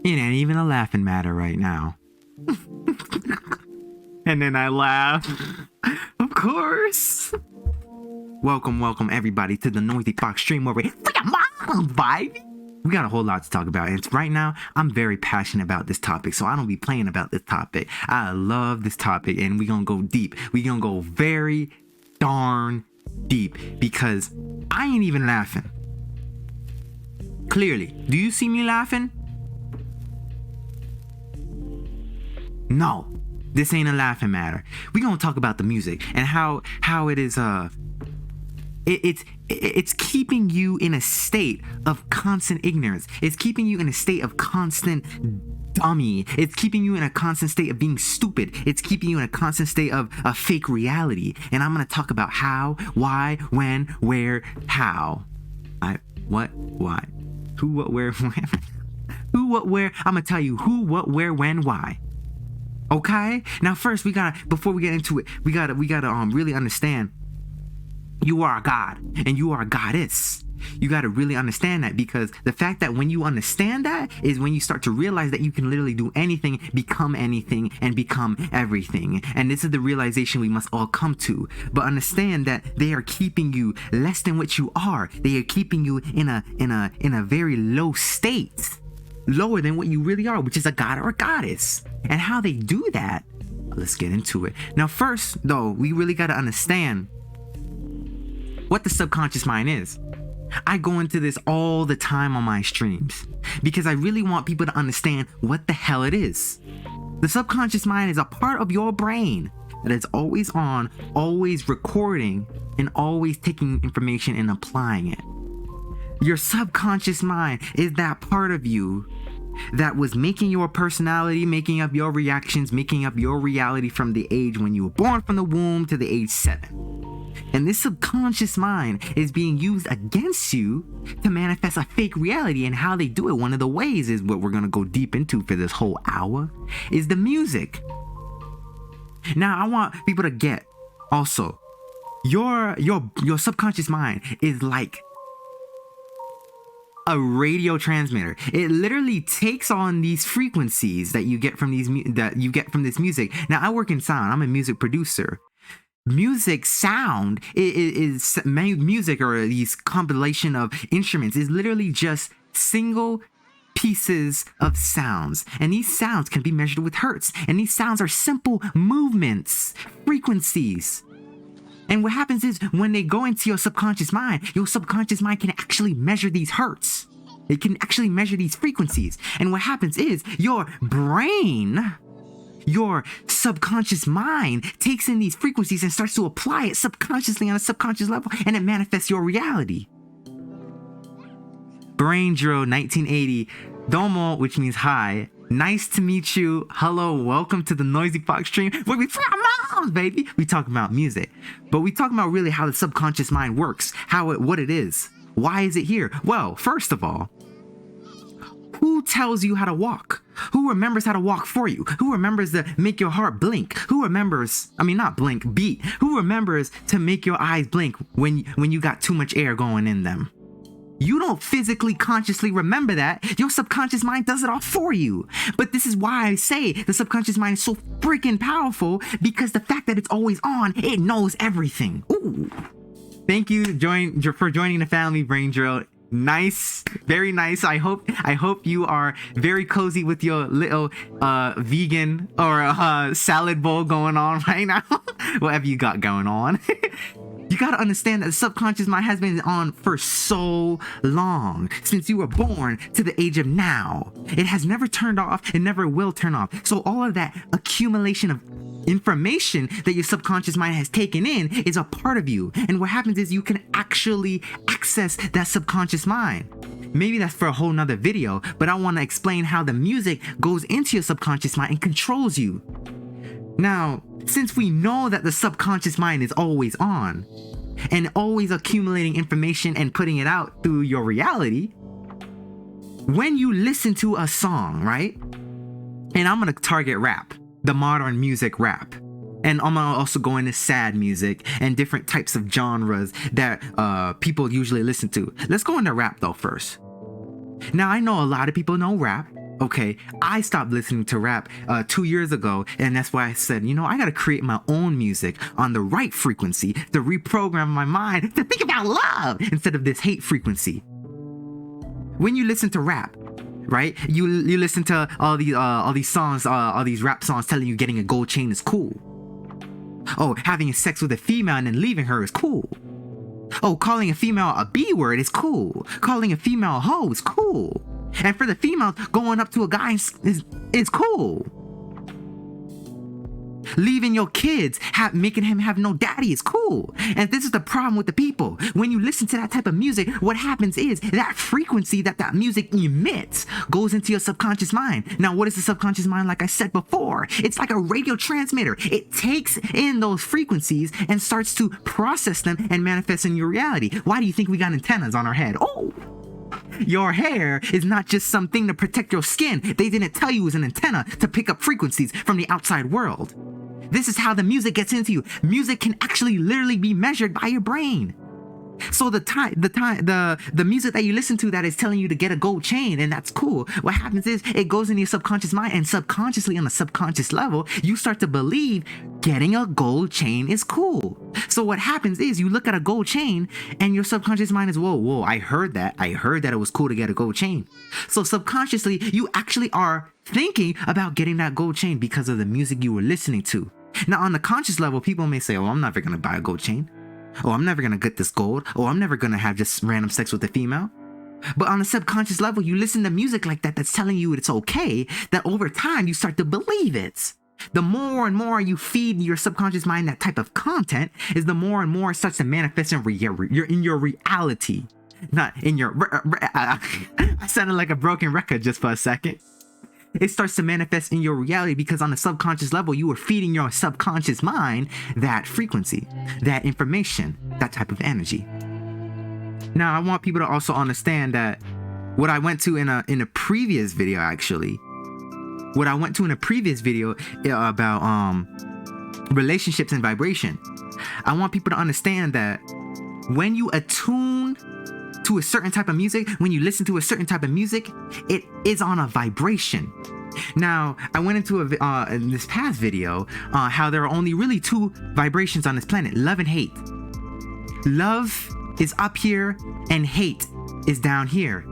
It ain't even a laughing matter right now. And then I laugh. Of course. Welcome everybody to the Noisy Fox stream where we vibe. We got a whole lot to talk about, and right now I'm very passionate about this topic, so I don't be playing about this topic. I love this topic, and we gonna go deep. We gonna go very darn deep because I ain't even laughing. Clearly, do you see me laughing? No, this ain't a laughing matter. We gonna talk about the music and how it is it's keeping you in a state of constant ignorance. It's keeping you in a state of constant dummy. It's keeping you in a constant state of being stupid. It's keeping you in a constant state of a fake reality. And I'm gonna talk about how, why, when, where, how. What, why, who, what, where, when. Who, what, where. I'm gonna tell you who, what, where, when, why. Okay? Now first before we get into it, we gotta really understand you are a god and you are a goddess. You got to really understand that, because the fact that when you understand that is when you start to realize that you can literally do anything, and become everything. And this is the realization we must all come to. But understand that they are keeping you less than what you are. They are keeping you in a very low state, lower than what you really are, which is a god or a goddess. And how they do that, let's get into it. Now first though, we really got to understand what the subconscious mind is. I go into this all the time on my streams because I really want people to understand what the hell it is. The subconscious mind is a part of your brain that is always on, always recording, and always taking information and applying it. Your subconscious mind is that part of you that was making your personality, making up your reactions, making up your reality from the age when you were born from the womb to the age 7. And this subconscious mind is being used against you to manifest a fake reality. And how they do it, one of the ways is what we're going to go deep into for this whole hour, is the music. Now, I want people to get also, your subconscious mind is like a radio transmitter. It literally takes on these frequencies that you get from this music. Now, I work in sound. I'm a music producer. Music sound is music, or these compilation of instruments, is literally just single pieces of sounds, and these sounds can be measured with hertz, and these sounds are simple movements, frequencies. And what happens is when they go into your subconscious mind can actually measure these hertz. It can actually measure these frequencies. And what happens is your brain, your subconscious mind, takes in these frequencies and starts to apply it subconsciously on a subconscious level, and it manifests your reality. Brain Drill 1980, Domo, which means hi. Nice to meet you. Hello, welcome to the Noisy Fox stream where we baby. We talk about music, but we talk about really how the subconscious mind works, what it is. Why is it here? Well, first of all, who tells you how to walk? Who remembers how to walk for you? Who remembers to make your heart blink? Who remembers, not blink, beat. Who remembers to make your eyes blink when you got too much air going in them? You don't physically, consciously remember that. Your subconscious mind does it all for you. But this is why I say the subconscious mind is so freaking powerful, because the fact that it's always on, it knows everything. Ooh. Thank you for joining the family, Brain Drill. Nice, very nice. I hope you are very cozy with your little vegan or salad bowl going on right now. Whatever you got going on. You gotta understand that the subconscious mind has been on for so long, since you were born to the age of now. It has never turned off and never will turn off. So all of that accumulation of information that your subconscious mind has taken in is a part of you. And what happens is you can actually access that subconscious mind. Maybe that's for a whole nother video, but I want to explain how the music goes into your subconscious mind and controls you. Now, since we know that the subconscious mind is always on and always accumulating information and putting it out through your reality, when you listen to a song, right? And I'm going to target rap, the modern music rap. And I'm gonna also go into sad music and different types of genres that people usually listen to. Let's go into rap though first. Now, I know a lot of people know rap. Okay, I stopped listening to rap 2 years ago, and that's why I said, I gotta create my own music on the right frequency to reprogram my mind to think about love instead of this hate frequency. When you listen to rap, right? You listen to all these songs, all these rap songs telling you getting a gold chain is cool. Oh, having sex with a female and then leaving her is cool. Oh, calling a female a B word is cool. Calling a female a hoe is cool. And for the females, going up to a guy is cool. Leaving your kids, making him have no daddy is cool. And this is the problem with the people. When you listen to that type of music, what happens is that frequency that music emits goes into your subconscious mind. Now, what is the subconscious mind? Like I said before, it's like a radio transmitter. It takes in those frequencies and starts to process them and manifest in your reality. Why do you think we got antennas on our head? Oh! Your hair is not just something to protect your skin. They didn't tell you it was an antenna to pick up frequencies from the outside world. This is how the music gets into you. Music can actually literally be measured by your brain. So the music that you listen to that is telling you to get a gold chain, and that's cool. What happens is it goes into your subconscious mind, and subconsciously on a subconscious level, you start to believe getting a gold chain is cool. So what happens is you look at a gold chain and your subconscious mind is, whoa, I heard that it was cool to get a gold chain. So subconsciously, you actually are thinking about getting that gold chain because of the music you were listening to. Now on the conscious level, people may say, oh, I'm never gonna buy a gold chain. Oh, I'm never gonna get this gold. Oh, I'm never gonna have just random sex with a female. But on a subconscious level, you listen to music like that's telling you it's okay, that over time you start to believe it. The more and more you feed your subconscious mind that type of content, is the more and more it starts to manifest in your reality. Not in your... I sounded like a broken record just for a second. It starts to manifest in your reality because on the subconscious level, you are feeding your subconscious mind that frequency, that information, that type of energy. Now, I want people to also understand that what I went to in a previous video, actually, about relationships and vibration. I want people to understand that when you attune to a certain type of music, when you listen to a certain type of music, it is on a vibration. Now, I went into in this past video how there are only really two vibrations on this planet: love and hate. Love is up here and hate is down here.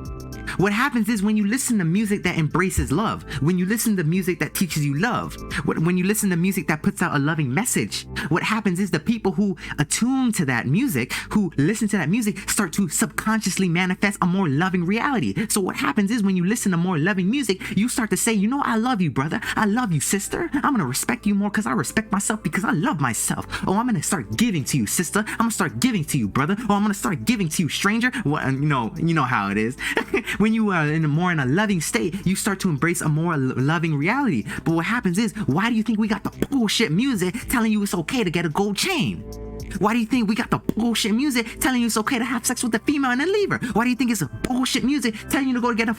What happens is when you listen to music that embraces love, when you listen to music that teaches you love, when you listen to music that puts out a loving message, what happens is the people who attune to that music, who listen to that music, start to subconsciously manifest a more loving reality. So what happens is when you listen to more loving music, you start to say, I love you, brother. I love you, sister. I'm going to respect you more because I respect myself because I love myself. Oh, I'm going to start giving to you, sister. I'm going to start giving to you, brother. Oh, I'm going to start giving to you, stranger. Well, you know how it is. When you are in a loving state, you start to embrace a more loving reality. But what happens is, why do you think we got the bullshit music telling you it's okay to get a gold chain? Why do you think we got the bullshit music telling you it's okay to have sex with a female and then leave her? Why do you think it's bullshit music telling you to go to get a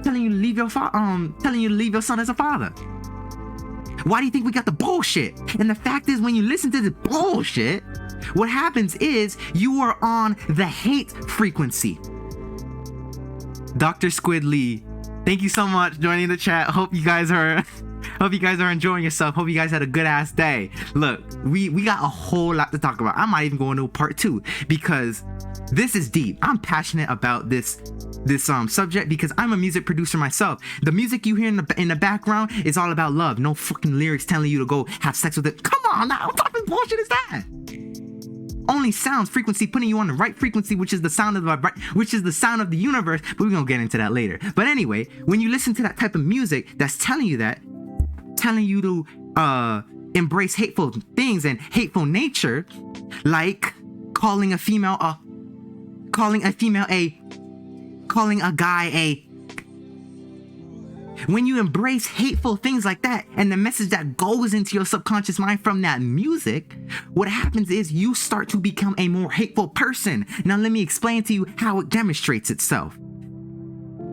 telling you to leave your son as a father? Why do you think we got the bullshit? And the fact is, when you listen to the bullshit, what happens is you are on the hate frequency. Dr. Squid Lee, thank you so much joining the chat. Hope you guys are enjoying yourself. Hope you guys had a good ass day. Look, we got a whole lot to talk about. I might even go into part 2 because this is deep. I'm passionate about this subject because I'm a music producer myself. The music you hear in the background is all about love. No fucking lyrics telling you to go have sex with it. Come on now, what type of bullshit is that? Only sounds, frequency, putting you on the right frequency, which is the sound of the universe. But we're gonna get into that later. But anyway, when you listen to that type of music that's telling you to embrace hateful things and hateful nature, like calling a guy a. When you embrace hateful things like that and the message that goes into your subconscious mind from that music, what happens is you start to become a more hateful person. Now let me explain to you how it demonstrates itself.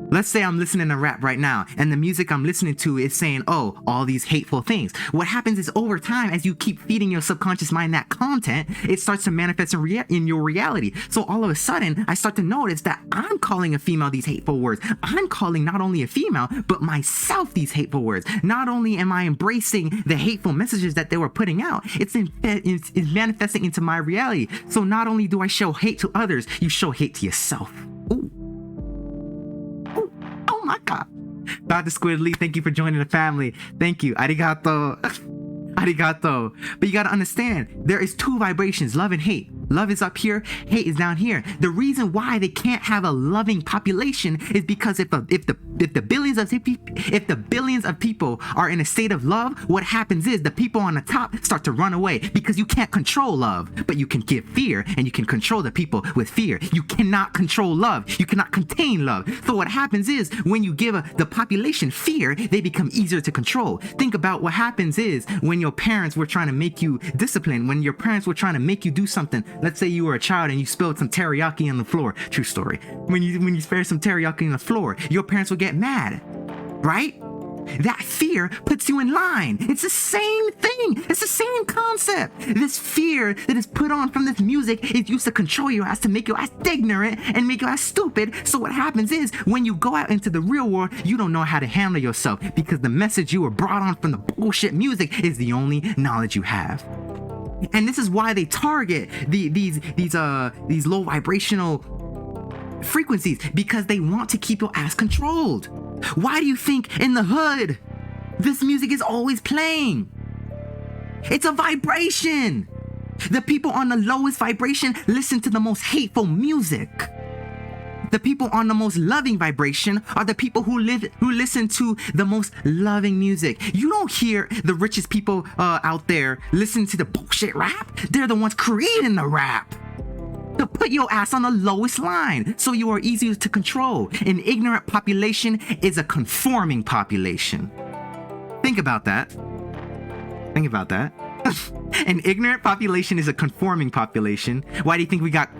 Let's say I'm listening to rap right now, and the music I'm listening to is saying, oh, all these hateful things. What happens is over time, as you keep feeding your subconscious mind that content, it starts to manifest in your reality. So all of a sudden, I start to notice that I'm calling a female these hateful words. I'm calling not only a female, but myself these hateful words. Not only am I embracing the hateful messages that they were putting out, it's manifesting into my reality. So not only do I show hate to others, you show hate to yourself. Ooh. Oh my God. Dr. Squid Lee, thank you for joining the family. Thank you. Arigato. Arigato. But you gotta understand, there is two vibrations, love and hate. Love is up here, hate is down here. The reason why they can't have a loving population is because if the billions of people are in a state of love, what happens is the people on the top start to run away, because you can't control love, but you can give fear, and you can control the people with fear. You cannot control love. You cannot contain love. So what happens is when you give the population fear, they become easier to control. Think about what happens is when your parents were trying to make you disciplined, when your parents were trying to make you do something. Let's say you were a child and you spilled some teriyaki on the floor. True story. When you spilled some teriyaki on the floor, your parents will get mad, right? That fear puts you in line. It's the same thing. It's the same concept. This fear that is put on from this music is used to control your ass, to make your ass ignorant and make your ass stupid. So what happens is when you go out into the real world, you don't know how to handle yourself, because the message you were brought on from the bullshit music is the only knowledge you have. And this is why they target these low vibrational frequencies, because they want to keep your ass controlled. Why do you think in the hood this music is always playing? It's a vibration. The people on the lowest vibration listen to the most hateful music. The people on the most loving vibration are the people who listen to the most loving music. You don't hear the richest people out there listening to the bullshit rap. They're the ones creating the rap to put your ass on the lowest line, so you are easier to control. An ignorant population is a conforming population. Think about that. Think about that. An ignorant population is a conforming population. Why do you think we got...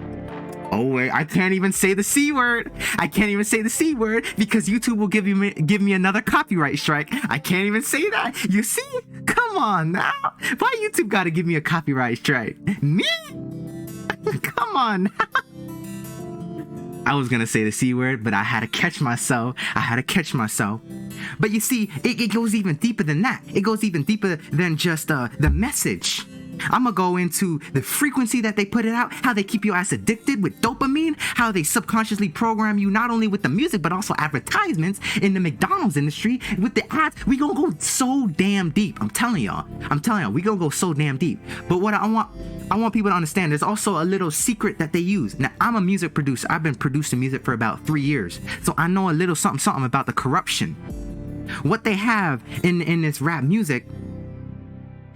Oh wait, I can't even say the C word. I can't even say the C word because YouTube will give me another copyright strike. I can't even say that. You see? Come on now. Why YouTube gotta give me a copyright strike? Me? Come on. I was gonna say the C word, but I had to catch myself. But you see, it goes even deeper than that. It goes even deeper than just the message. I'm gonna go into the frequency that they put it out, how they keep your ass addicted with dopamine, how they subconsciously program you not only with the music but also advertisements in the McDonald's industry with the ads. We gonna go so damn deep. I'm telling y'all, we gonna go so damn deep. But what I want people to understand, there's also a little secret that they use. Now, I'm a music producer. I've been producing music for about 3 years, so I know a little something about the corruption. What they have in this rap music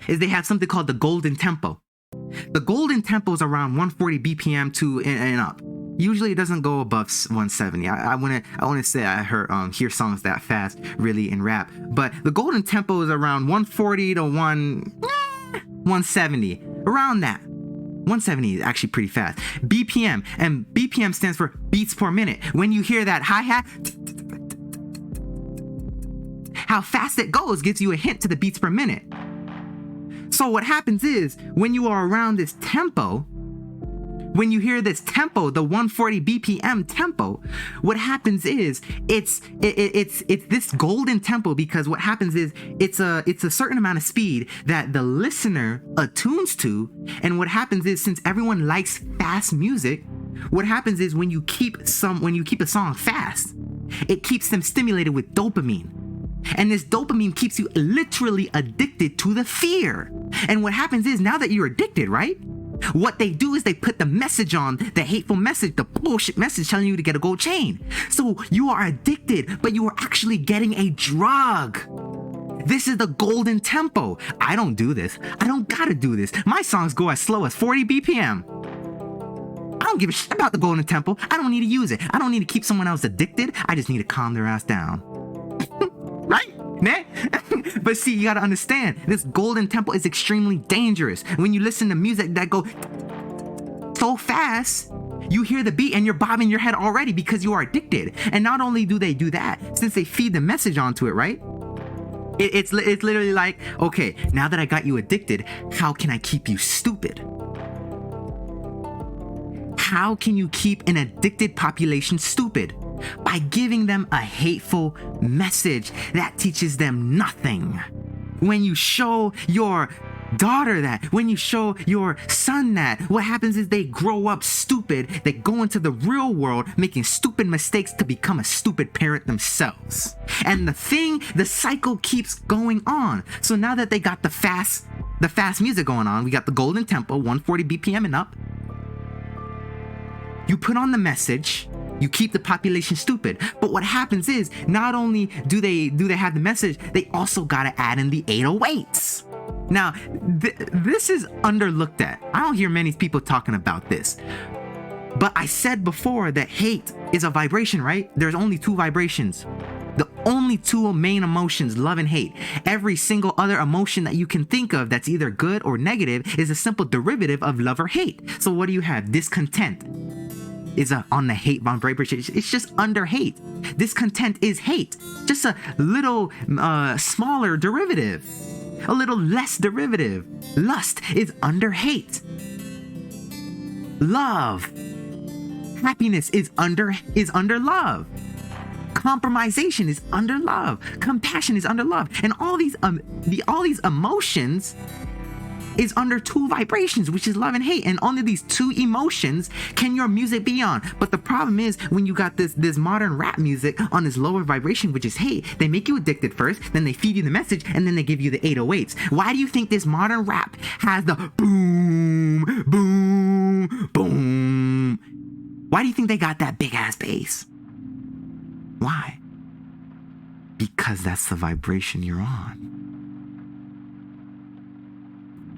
is they have something called the golden tempo. The golden tempo is around 140 BPM to and up. Usually it doesn't go above 170. I wouldn't say I hear songs that fast really in rap, but the golden tempo is around 140 to 170, around that. 170 is actually pretty fast. BPM, and BPM stands for beats per minute. When you hear that hi-hat, how fast it goes gives you a hint to the beats per minute. So what happens is when you are around this tempo, when you hear this tempo, the 140 BPM tempo, what happens is it's this golden tempo, because what happens is it's a certain amount of speed that the listener attunes to. And what happens is, since everyone likes fast music, what happens is when you keep a song fast, it keeps them stimulated with dopamine. And this dopamine keeps you literally addicted to the fear. And what happens is, now that you're addicted, right? What they do is they put the message on, the hateful message, the bullshit message telling you to get a gold chain. So you are addicted, but you are actually getting a drug. This is the golden tempo. I don't do this. I don't gotta do this. My songs go as slow as 40 BPM. I don't give a shit about the golden tempo. I don't need to use it. I don't need to keep someone else addicted. I just need to calm their ass down. Right? Man. But see, you gotta understand, this golden tempo is extremely dangerous. When you listen to music that go so fast, You hear the beat and you're bobbing your head already because you are addicted. And not only do they do that, since they feed the message onto it, right? It's literally like, okay, now that I got you addicted, how can I keep you stupid? How can you keep an addicted population stupid? By giving them a hateful message that teaches them nothing. When you show your daughter that, when you show your son that, what happens is they grow up stupid. They go into the real world making stupid mistakes to become a stupid parent themselves. And the cycle keeps going on. So now that they got the fast music going on, we got the golden tempo, 140 BPM and up. You put on the message, you keep the population stupid. But what happens is, not only do they have the message, they also gotta add in the 808s. Now, this is underlooked at. I don't hear many people talking about this. But I said before that hate is a vibration, right? There's only two vibrations. The only two main emotions, love and hate. Every single other emotion that you can think of that's either good or negative is a simple derivative of love or hate. So what do you have? Discontent is on the hate vibration. It's just under hate. Discontent is hate. Just a little smaller derivative. A little less derivative. Lust is under hate. Love, happiness is under love. Compromisation is under love. Compassion is under love. And all these emotions is under two vibrations, which is love and hate. And only these two emotions can your music be on. But the problem is, when you got this modern rap music on this lower vibration, which is hate, they make you addicted first, then they feed you the message, and then they give you the 808s. Why do you think this modern rap has the boom, boom, boom? Why do you think they got that big ass bass? Why? Because that's the vibration you're on.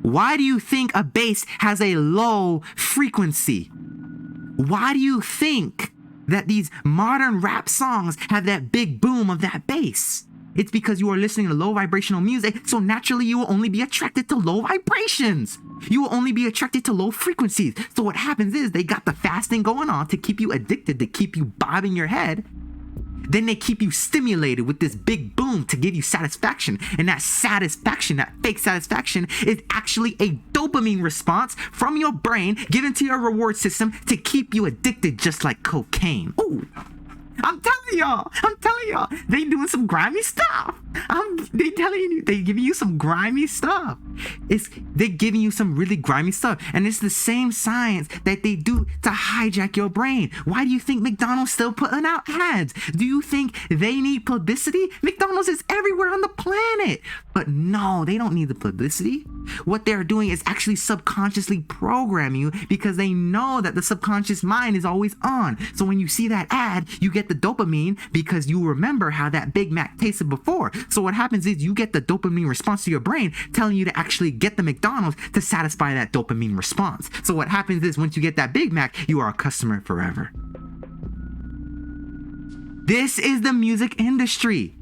Why do you think a bass has a low frequency? Why do you think that these modern rap songs have that big boom of that bass? It's because you are listening to low vibrational music, so naturally you will only be attracted to low vibrations. You will only be attracted to low frequencies. So what happens is, they got the fasting going on to keep you addicted, to keep you bobbing your head. Then they keep you stimulated with this big boom to give you satisfaction. And that satisfaction, that fake satisfaction, is actually a dopamine response from your brain given to your reward system to keep you addicted, just like cocaine. Ooh. I'm telling y'all, they doing some grimy stuff. They giving you some grimy stuff. They're giving you some really grimy stuff. And it's the same science that they do to hijack your brain. Why do you think McDonald's still putting out ads? Do you think they need publicity? McDonald's is everywhere on the planet. But no, they don't need the publicity. What they're doing is actually subconsciously program you, because they know that the subconscious mind is always on. So when you see that ad, you get the dopamine because you remember how that Big Mac tasted before. So what happens is, you get the dopamine response to your brain telling you to actually get the McDonald's to satisfy that dopamine response. So what happens is, once you get that Big Mac, you are a customer forever. This is the music industry.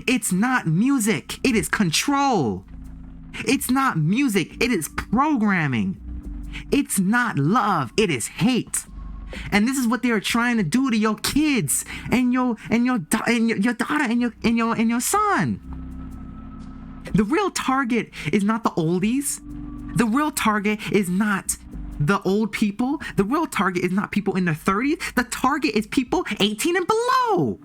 It's not music, it is control. It's not music, it is programming. It's not love, it is hate. And this is what they are trying to do to your kids and your daughter and your son. The real target is not the oldies. The real target is not the old people. The real target is not people in their 30s. The target is people 18 and below.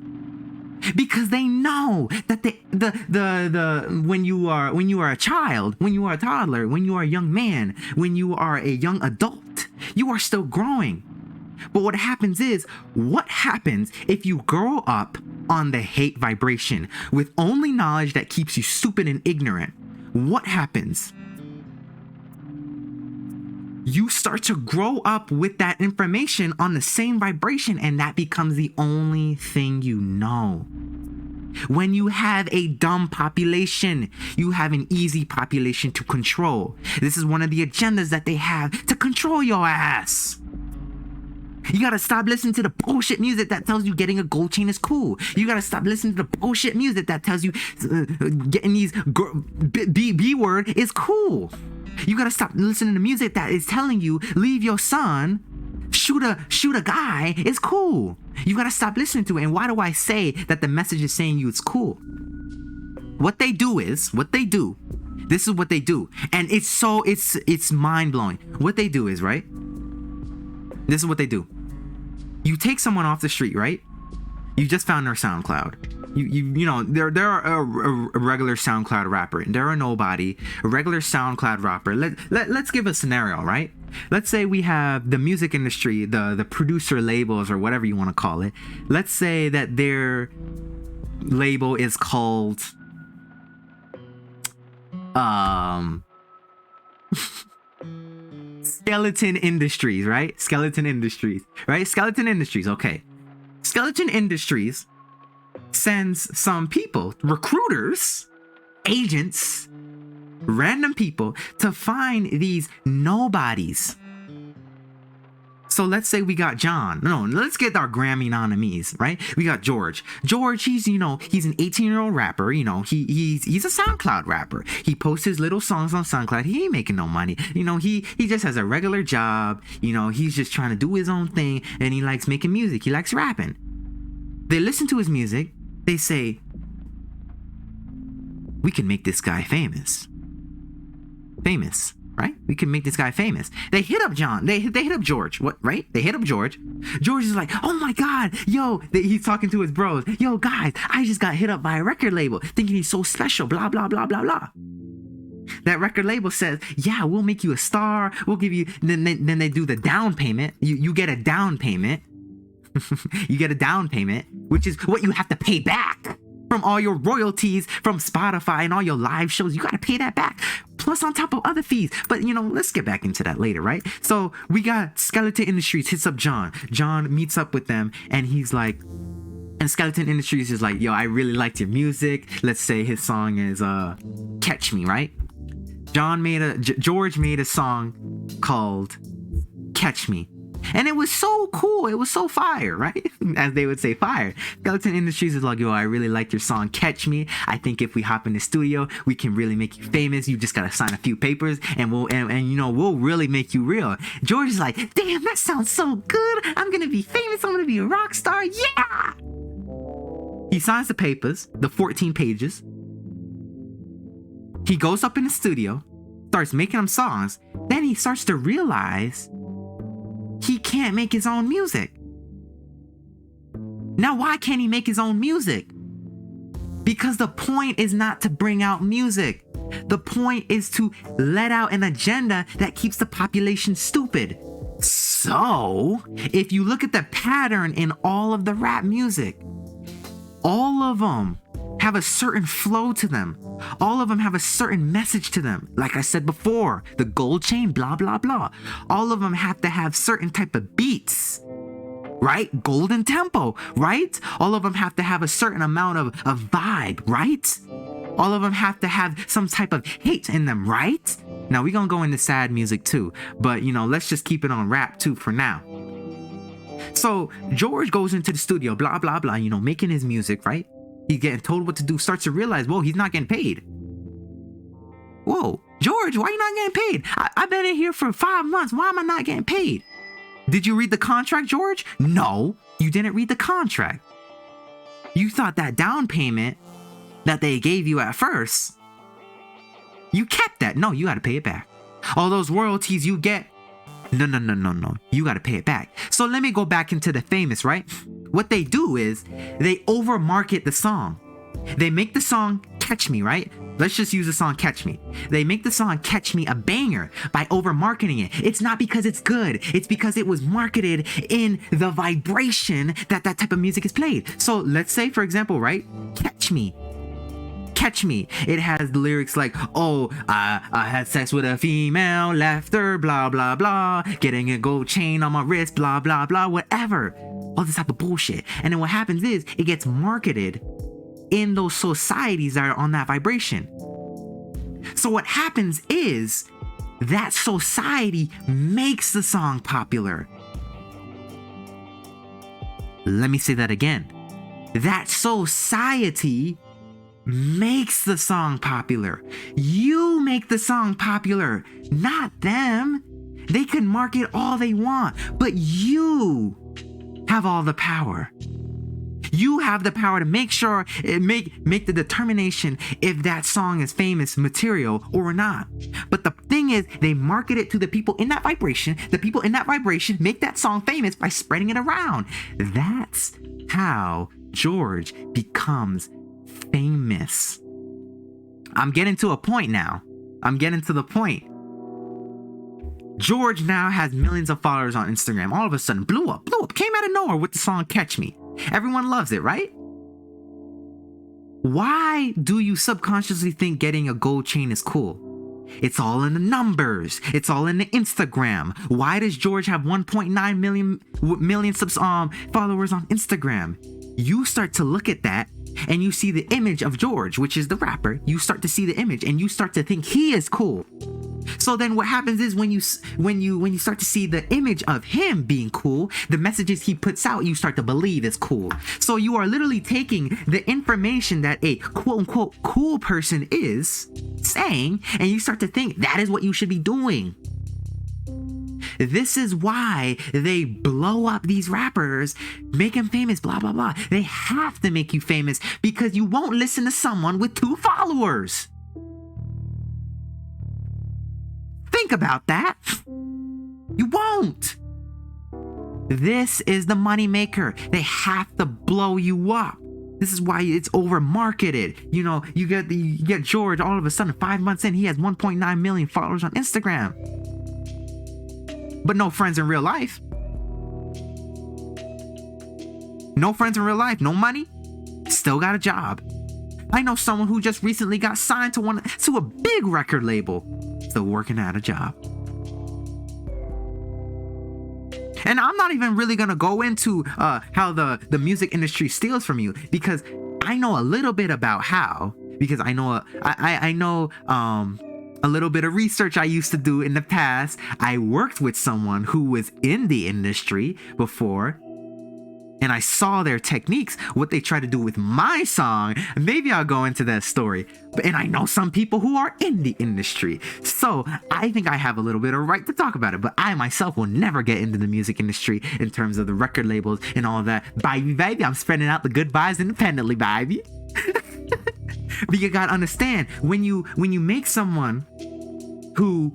Because they know that when you are a child, when you are a toddler, when you are a young man, when you are a young adult, you are still growing. But what happens if you grow up on the hate vibration with only knowledge that keeps you stupid and ignorant? What happens? You start to grow up with that information on the same vibration, and that becomes the only thing you know. When you have a dumb population, you have an easy population to control. This is one of the agendas that they have to control your ass. You gotta stop listening to the bullshit music that tells you getting a gold chain is cool. You gotta stop listening to the bullshit music that tells you getting these B word is cool. You gotta stop listening to music that is telling you leave your son shoot a guy is cool. You gotta stop listening to it. And why do I say that the message is saying you it's cool? What they do, this is what they do. And it's mind-blowing. What they do is, right? This is what they do. You take someone off the street, right? You just found their SoundCloud. You know, they're a regular SoundCloud rapper. They're a nobody, a regular SoundCloud rapper. Let's give a scenario, right? Let's say we have the music industry, the producer labels or whatever you want to call it. Let's say that their label is called Skeleton Industries, right? Skeleton Industries, right? Skeleton Industries, okay. Skeleton Industries sends some people, recruiters, agents, random people to find these nobodies. So let's say we got John. No, let's get our Grammy nominees, right? We got George. George, he's an 18-year-old rapper. You know, he's a SoundCloud rapper. He posts his little songs on SoundCloud. He ain't making no money. You know, he just has a regular job. You know, he's just trying to do his own thing, and he likes making music. He likes rapping. They listen to his music. They say, we can make this guy famous. Famous. Right? We can make this guy famous. They hit up John. They hit up George. What? Right? They hit up George. George is like, oh my God, yo. He's talking to his bros. Yo, guys, I just got hit up by a record label thinking he's so special. Blah, blah, blah, blah, blah. That record label says, yeah, we'll make you a star. We'll give you. Then they do the down payment. You get a down payment. You get a down payment, which is what you have to pay back from all your royalties from Spotify and all your live shows. You got to pay that back. Plus on top of other fees. But, you know, let's get back into that later, right? So we got Skeleton Industries hits up John. John meets up with them and he's like, and Skeleton Industries is like, yo, I really liked your music. Let's say his song is Catch Me, right? George made a song called Catch Me. And it was so cool. It was so fire, right? As they would say, fire. Skeleton Industries is like, yo, I really like your song, Catch Me. I think if we hop in the studio, we can really make you famous. You just gotta sign a few papers, and we'll really make you real. George is like, damn, that sounds so good. I'm gonna be famous. I'm gonna be a rock star. Yeah. He signs the papers, the 14 pages. He goes up in the studio, starts making them songs. Then he starts to realize he can't make his own music. Now, why can't he make his own music? Because the point is not to bring out music. The point is to let out an agenda that keeps the population stupid. So, if you look at the pattern in all of the rap music, all of them have a certain flow to them. All of them have a certain message to them. Like I said before, the gold chain, blah, blah, blah. All of them have to have certain type of beats, right? Golden tempo, right? All of them have to have a certain amount of vibe, right? All of them have to have some type of hate in them, right? Now we're gonna go into sad music too, but you know, let's just keep it on rap too for now. So George goes into the studio, blah, blah, blah, you know, making his music, right? He's getting told what to do, starts to realize, whoa, he's not getting paid. Whoa, George, why are you not getting paid? I've been in here for 5 months. Why am I not getting paid? Did you read the contract, George? No, you didn't read the contract. You thought that down payment that they gave you at first, you kept that. No, you got to pay it back. All those royalties you get, no. You got to pay it back. So let me go back into the famous, right? What they do is they overmarket the song. They make the song Catch Me, right? Let's just use the song Catch Me. They make the song Catch Me a banger by overmarketing it. It's not because it's good. It's because it was marketed in the vibration that type of music is played. So let's say, for example, right? Catch Me. Catch Me. It has the lyrics like, oh, I had sex with a female, left her, blah, blah, blah, getting a gold chain on my wrist, blah, blah, blah, whatever. All this type of bullshit. And then what happens is it gets marketed in those societies that are on that vibration. So what happens is that society makes the song popular. Let me say that again. That society makes the song popular. You make the song popular, not them. They can market all they want, but you have all the power. You have the power to make sure, make the determination if that song is famous material or not. But the thing is, they market it to the people in that vibration. The people in that vibration make that song famous by spreading it around. That's how George becomes famous. I'm getting to a point now. I'm getting to the point. George now has millions of followers on Instagram. All of a sudden, blew up, came out of nowhere with the song Catch Me. Everyone loves it, right? Why do you subconsciously think getting a gold chain is cool? It's all in the numbers. It's all in the Instagram. Why does George have 1.9 million followers on Instagram? You start to look at that and you see the image of George, which is the rapper. You start to see the image and you start to think he is cool. So then what happens is when you start to see the image of him being cool, the messages he puts out, you start to believe is cool. So you are literally taking the information that a quote unquote cool person is saying, and you start to think that is what you should be doing. This is why they blow up these rappers, make them famous, blah, blah, blah. They have to make you famous because you won't listen to someone with 2 followers. Think about that. You won't. This is the money maker. They have to blow you up. This is why it's over marketed. You know, you get George all of a sudden 5 months in, he has 1.9 million followers on Instagram. But no friends in real life. No friends in real life, no money, still got a job. I know someone who just recently got signed to a big record label, still working at a job. And I'm not even really gonna go into how the music industry steals from you, because I know a little bit about how, because I know a little bit of research I used to do in the past. I worked with someone who was in the industry before, and I saw their techniques, what they try to do with my song. Maybe I'll go into that story. And I know some people who are in the industry, so I think I have a little bit of right to talk about it. But I myself will never get into the music industry in terms of the record labels and all that. Baby, I'm spreading out the good vibes independently, baby. But you gotta understand, when you make someone whose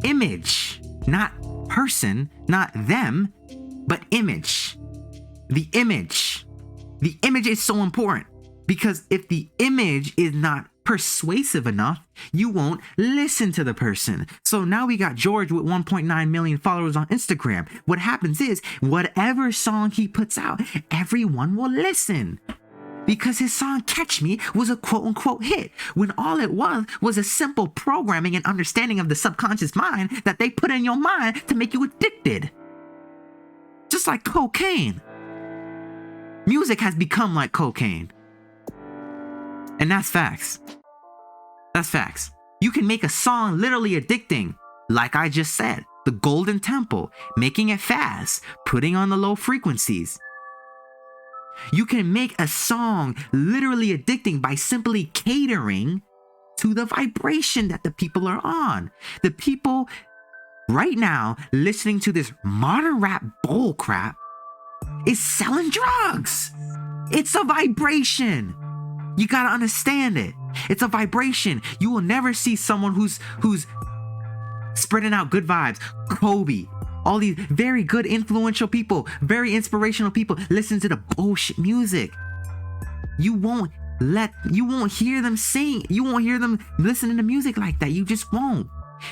image, not person, not them, but image. The image is so important, because if the image is not persuasive enough, you won't listen to the person. So now we got George with 1.9 million followers on Instagram. What happens is, whatever song he puts out, everyone will listen. Because his song Catch Me was a quote unquote hit, when all it was a simple programming and understanding of the subconscious mind that they put in your mind to make you addicted. Just like cocaine. Music has become like cocaine. And that's facts. That's facts. You can make a song literally addicting, like I just said, the Golden Temple, making it fast, putting on the low frequencies. You can make a song literally addicting by simply catering to the vibration that the people are on. The people right now listening to this modern rap bull crap is selling drugs. It's a vibration. You gotta understand it. It's a vibration. You will never see someone who's spreading out good vibes. Kobe, all these very good, influential people, very inspirational people listen to the bullshit music. You won't hear them sing. You won't hear them listening to music like that. You just won't.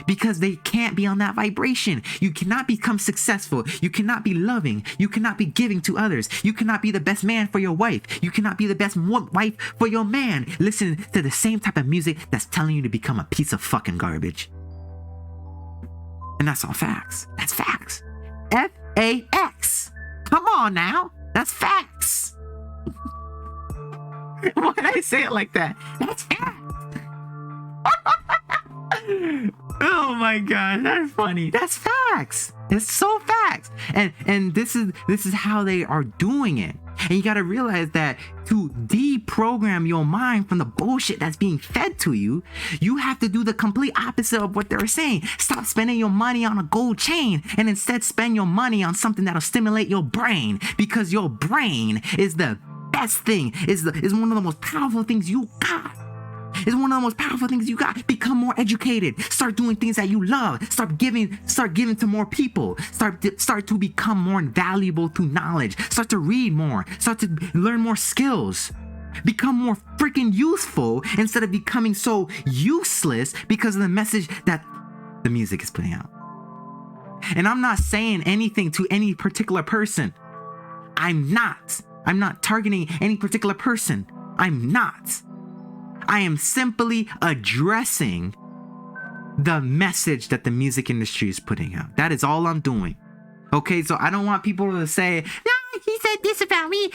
Because they can't be on that vibration. You cannot become successful. You cannot be loving. You cannot be giving to others. You cannot be the best man for your wife. You cannot be the best wife for your man, listening to the same type of music that's telling you to become a piece of fucking garbage. And that's all facts. That's facts. F-A-X. Come on now. That's facts. Why did I say it like that? That's facts. Oh my god, that's funny. That's facts. It's so facts. And this is how they are doing it. And you got to realize that to deprogram your mind from the bullshit that's being fed to you, you have to do the complete opposite of what they're saying. Stop spending your money on a gold chain and instead spend your money on something that'll stimulate your brain, because your brain is the best thing, is one of the most powerful things you got. It's one of the most powerful things you got. Become more educated. Start doing things that you love. Start giving to more people. Start to become more valuable through knowledge. Start to read more. Start to learn more skills. Become more freaking useful instead of becoming so useless because of the message that the music is putting out. And I'm not saying anything to any particular person. I'm not targeting any particular person. I'm not. I am simply addressing the message that the music industry is putting out. That is all I'm doing. Okay, so I don't want people to say, no, he said this about me.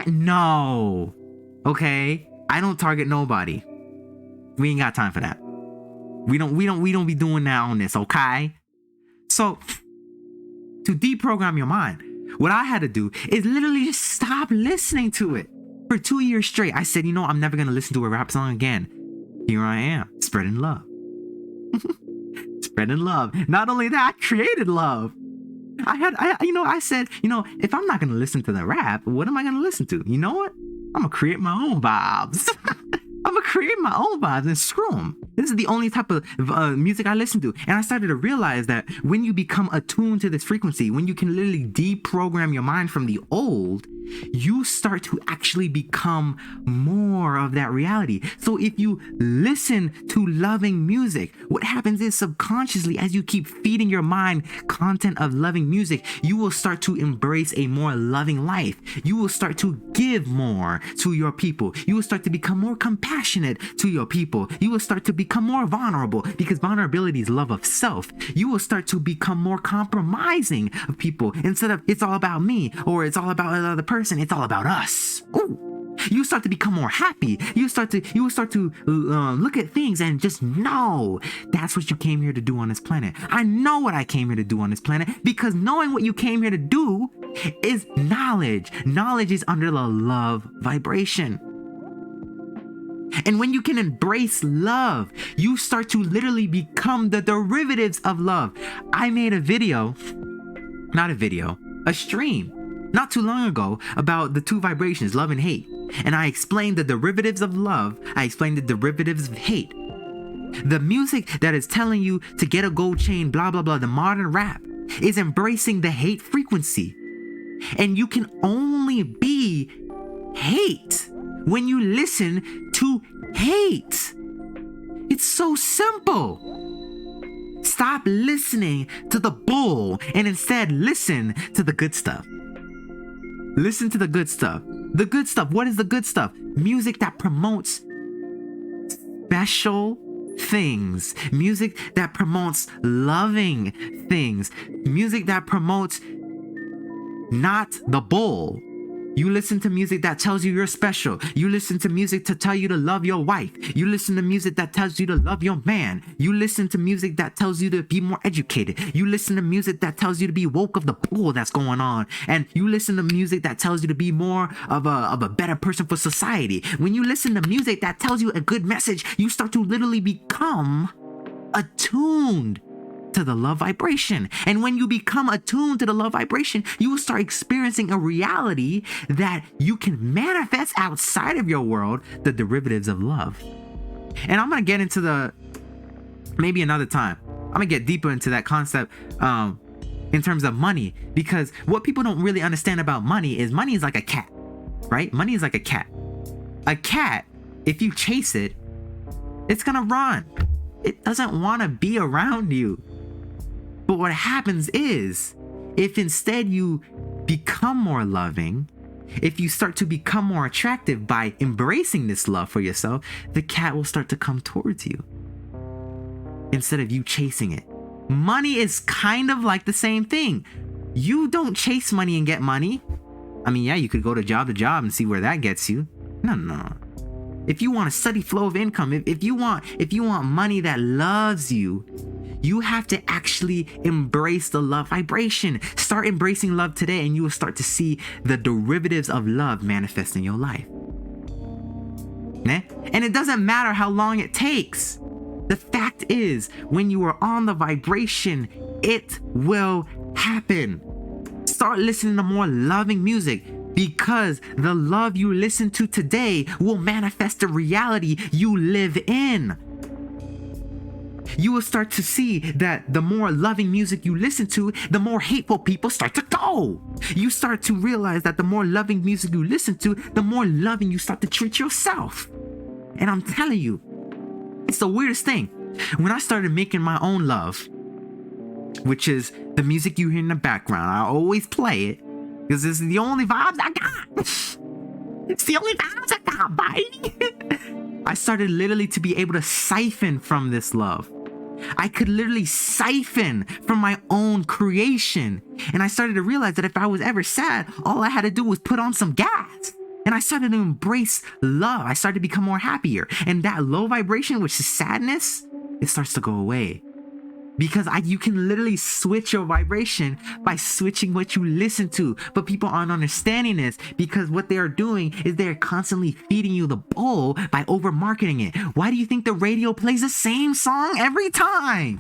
No. Okay? I don't target nobody. We ain't got time for that. We don't be doing that on this, okay? So, to deprogram your mind, what I had to do is literally just stop listening to it. For 2 years straight, I said, I'm never going to listen to a rap song again. Here I am, spreading love. Spreading love. Not only that, I created love. I said, if I'm not going to listen to the rap, what am I going to listen to? You know what? I'm going to create my own vibes. I'm going to create my own vibes and screw them. This is the only type of music I listen to. And I started to realize that when you become attuned to this frequency, when you can literally deprogram your mind from the old, you start to actually become more of that reality. So if you listen to loving music, what happens is subconsciously, as you keep feeding your mind content of loving music, you will start to embrace a more loving life. You will start to give more to your people. You will start to become more compassionate to your people. You will start to become more vulnerable, because vulnerability is love of self. You will start to become more compromising of people. Instead of it's all about me or it's all about another person, it's all about us. Ooh. You start to become more happy. You will start to look at things and just know that's what you came here to do on this planet. I know what I came here to do on this planet, because knowing what you came here to do is knowledge. Knowledge is under the love vibration. And when you can embrace love, you start to literally become the derivatives of love. I made a stream not too long ago about the two vibrations, love and hate. And I explained the derivatives of love. I explained the derivatives of hate. The music that is telling you to get a gold chain, blah, blah, blah, the modern rap, is embracing the hate frequency. And you can only be hate when you listen to hate. It's so simple. Stop listening to the bull and instead listen to the good stuff. Listen to the good stuff. The good stuff. What is the good stuff? Music that promotes special things. Music that promotes loving things. Music that promotes not the bull. You listen to music that tells you you're special. You listen to music to tell you to love your wife. You listen to music that tells you to love your man. You listen to music that tells you to be more educated. You listen to music that tells you to be woke of the bull that's going on. And you listen to music that tells you to be more of a better person for society. When you listen to music that tells you a good message, you start to literally become attuned to the love vibration. And when you become attuned to the love vibration, you will start experiencing a reality that you can manifest outside of your world, the derivatives of love. And I'm going to get into maybe another time. I'm going to get deeper into that concept in terms of money, because what people don't really understand about money is like a cat, right? Money is like a cat. A cat, if you chase it, it's going to run. It doesn't want to be around you. But what happens is, if instead you become more loving, if you start to become more attractive by embracing this love for yourself, the cat will start to come towards you instead of you chasing it. Money is kind of like the same thing. You don't chase money and get money. I mean, yeah, you could go to job and see where that gets you. No. If you want a steady flow of income, if you want money that loves you, You have to actually embrace the love vibration. Start embracing love today, and you will start to see the derivatives of love manifest in your life. And it doesn't matter how long it takes. The fact is, when you are on the vibration, it will happen. Start listening to more loving music, because the love you listen to today will manifest the reality you live in. You will start to see that the more loving music you listen to, the more hateful people start to go. You start to realize that the more loving music you listen to, the more loving you start to treat yourself. And I'm telling you, it's the weirdest thing. When I started making my own love, which is the music you hear in the background, I always play it because this is the only vibes I got. It's the only vibes I got, baby. I started literally to be able to siphon from this love. I could literally siphon from my own creation. And I started to realize that if I was ever sad, all I had to do was put on some gas. And I started to embrace love. I started to become more happier. And that low vibration, which is sadness, it starts to go away. Because you can literally switch your vibration by switching what you listen to. But people aren't understanding this, because what they are doing is they're constantly feeding you the bowl by over marketing it. Why do you think the radio plays the same song every time?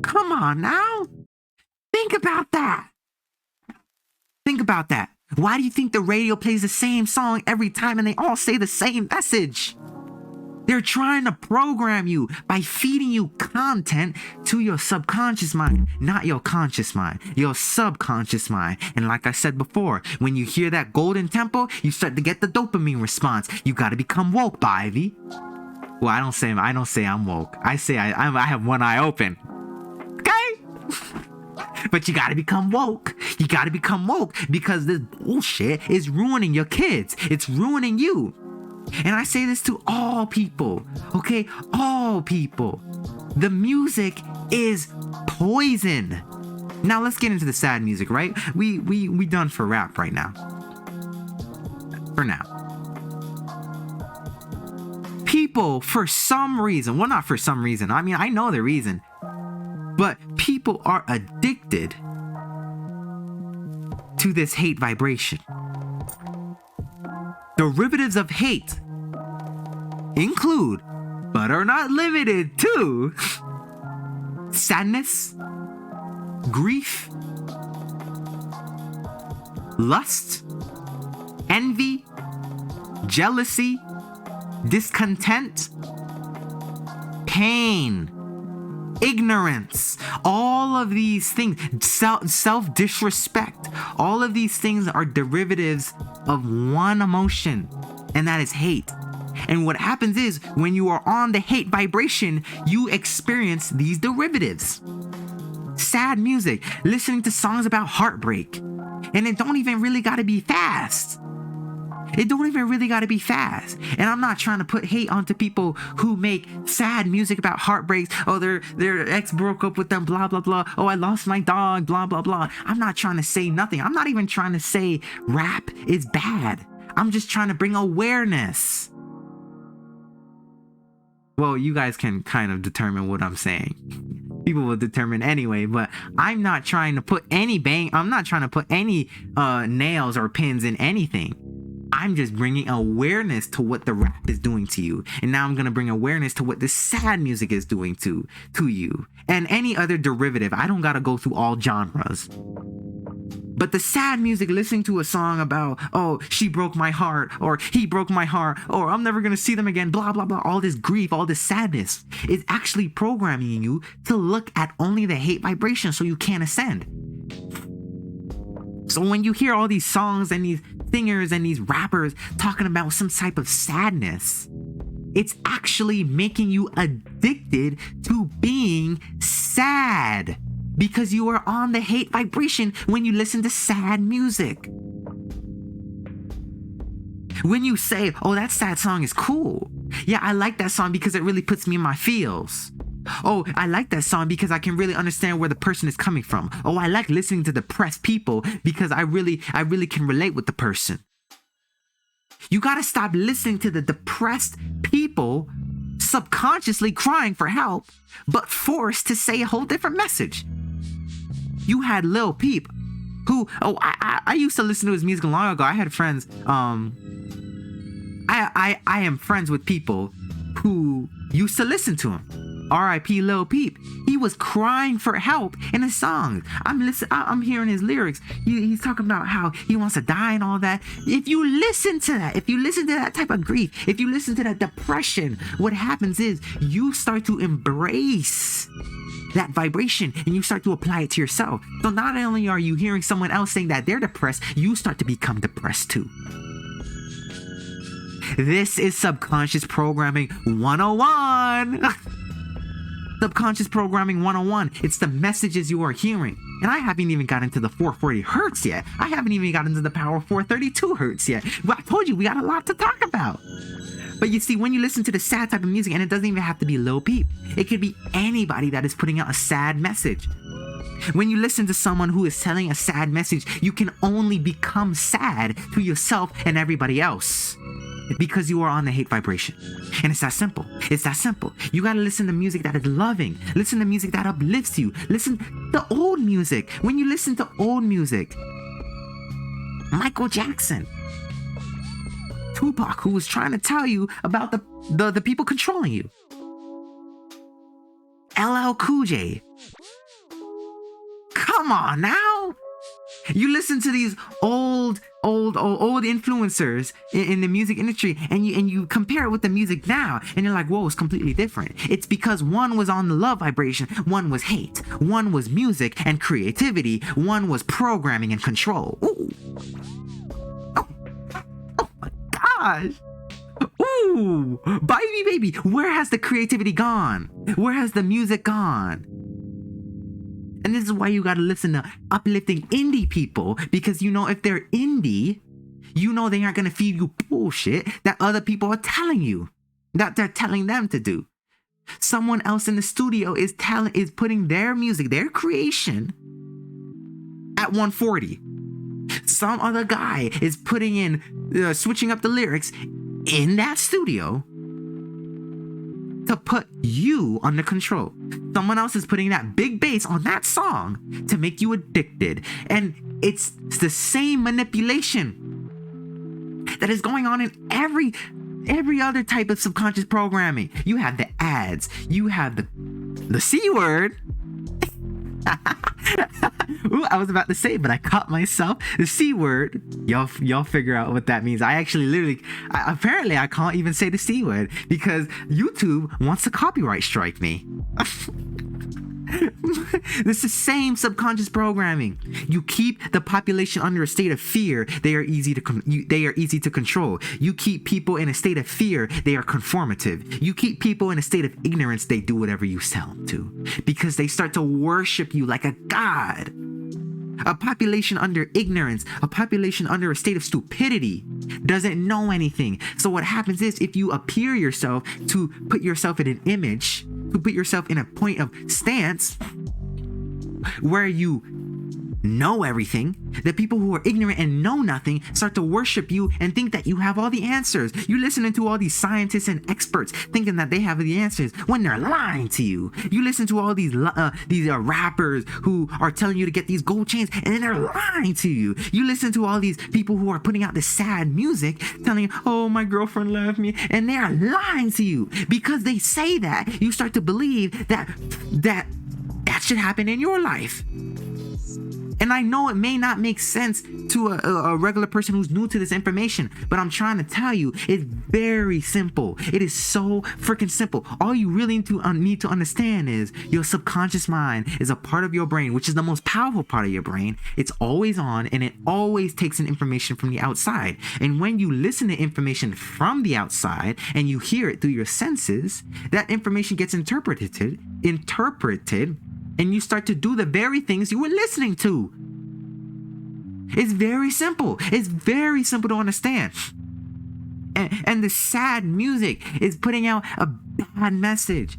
Come on now. Think about that. Think about that. Why do you think the radio plays the same song every time and they all say the same message? They're trying to program you by feeding you content to your subconscious mind, not your conscious mind, your subconscious mind. And like I said before, when you hear that golden tempo, you start to get the dopamine response. You got to become woke, Ivy. Well, I don't say I'm woke. I say I have one eye open. Okay? But you got to become woke. You got to become woke, because this bullshit is ruining your kids. It's ruining you. And I say this to all people, okay? All people. The music is poison. Now let's get into the sad music, right? We done for rap right now. For now. People, for some reason, well, not for some reason. I mean, I know the reason. But people are addicted to this hate vibration. Derivatives of hate include, but are not limited to, sadness, grief, lust, envy, jealousy, discontent, pain, ignorance. All of these things, self-disrespect, all of these things are derivatives of one emotion, and that is hate. And what happens is, when you are on the hate vibration, you experience these derivatives. Sad music, listening to songs about heartbreak, and it don't even really gotta be fast. It don't even really gotta be fast. And I'm not trying to put hate onto people who make sad music about heartbreaks. Oh, their ex broke up with them, blah, blah, blah. Oh, I lost my dog, blah, blah, blah. I'm not trying to say nothing. I'm not even trying to say rap is bad. I'm just trying to bring awareness. Well, you guys can kind of determine what I'm saying. People will determine anyway, but I'm not trying to put any nails or pins in anything. I'm just bringing awareness to what the rap is doing to you. And now I'm going to bring awareness to what the sad music is doing to you. And any other derivative. I don't got to go through all genres. But the sad music, listening to a song about, oh, she broke my heart, or he broke my heart, or I'm never going to see them again, blah, blah, blah. All this grief, all this sadness is actually programming you to look at only the hate vibration so you can't ascend. So when you hear all these songs and these singers and these rappers talking about some type of sadness, it's actually making you addicted to being sad, because you are on the hate vibration when you listen to sad music. When you say, oh, that sad song is cool. Yeah, I like that song because it really puts me in my feels. Oh, I like that song because I can really understand where the person is coming from. Oh, I like listening to depressed people because I really can relate with the person. You gotta stop listening to the depressed people subconsciously crying for help, but forced to say a whole different message. You had Lil Peep, who, I used to listen to his music long ago. I had friends, I am friends with people who used to listen to him. R.I.P. Lil Peep. He was crying for help in his songs. I'm hearing his lyrics. He's talking about how he wants to die and all that. If you listen to that type of grief, if you listen to that depression, what happens is you start to embrace that vibration and you start to apply it to yourself. So not only are you hearing someone else saying that they're depressed, you start to become depressed too. This is subconscious programming 101. Subconscious programming 101. It's the messages you are hearing. And I haven't even got into the 440 hertz yet. I haven't even got into the power of 432 hertz yet. Well, I told you we got a lot to talk about. But you see, when you listen to the sad type of music, and it doesn't even have to be Lil Peep, it could be anybody that is putting out a sad message. When you listen to someone who is telling a sad message, you can only become sad to yourself and everybody else, because you are on the hate vibration. And it's that simple. It's that simple. You gotta listen to music that is loving. Listen to music that uplifts you. Listen to old music. When you listen to old music, Michael Jackson, Tupac, who was trying to tell you about the people controlling you, LL Cool J. Come on now. You listen to these old influencers in the music industry, and you compare it with the music now, and you're like, whoa, it's completely different. It's because one was on the love vibration, one was hate, one was music and creativity, one was programming and control. Ooh. Oh my gosh. Ooh, baby, where has the creativity gone? Where has the music gone? And this is why you gotta listen to uplifting indie people, because you know if they're indie, you know they aren't gonna feed you bullshit that other people are telling you, that they're telling them to do. Someone else in the studio is putting their music, their creation, at 140. Some other guy is putting in, switching up the lyrics in that studio to put you under control. Someone else is putting that big bass on that song to make you addicted. And it's the same manipulation that is going on in every other type of subconscious programming. You have the ads, you have the C word. Ooh, I was about to say, but I caught myself. The C word. Y'all figure out what that means. I actually apparently I can't even say the C word because YouTube wants to copyright strike me. This is the same subconscious programming. You keep the population under a state of fear, they are easy to control. You keep people in a state of fear, they are conformative. You keep people in a state of ignorance, they do whatever you tell them to, because they start to worship you like a god. A population under ignorance, a population under a state of stupidity, doesn't know anything. So what happens is, if you appear yourself to put yourself in an image, to put yourself in a point of stance where you know everything, the people who are ignorant and know nothing start to worship you and think that you have all the answers. You're listening to all these scientists and experts thinking that they have the answers when they're lying to you. You listen to all these rappers who are telling you to get these gold chains, and then they're lying to you. You listen to all these people who are putting out this sad music telling you, oh, my girlfriend left me, and they are lying to you. Because they say that, you start to believe that should happen in your life. And I know it may not make sense to a regular person who's new to this information, but I'm trying to tell you, it's very simple. It is so freaking simple. All you really need to understand is your subconscious mind is a part of your brain, which is the most powerful part of your brain. It's always on, and it always takes in information from the outside. And when you listen to information from the outside and you hear it through your senses, that information gets interpreted, and you start to do the very things you were listening to. It's very simple. It's very simple to understand. And the sad music is putting out a bad message.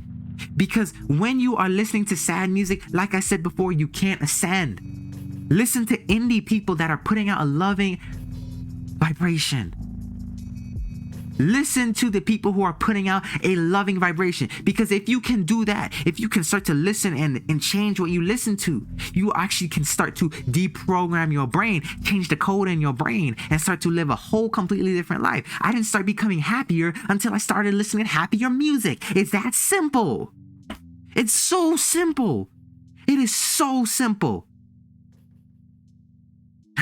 Because when you are listening to sad music, like I said before, you can't ascend. Listen to indie people that are putting out a loving vibration. Listen to the people who are putting out a loving vibration, because if you can do that, if you can start to listen and change what you listen to, you actually can start to deprogram your brain, change the code in your brain, and start to live a whole completely different life. I didn't start becoming happier until I started listening to happier music. It's that simple. It's so simple. It is so simple.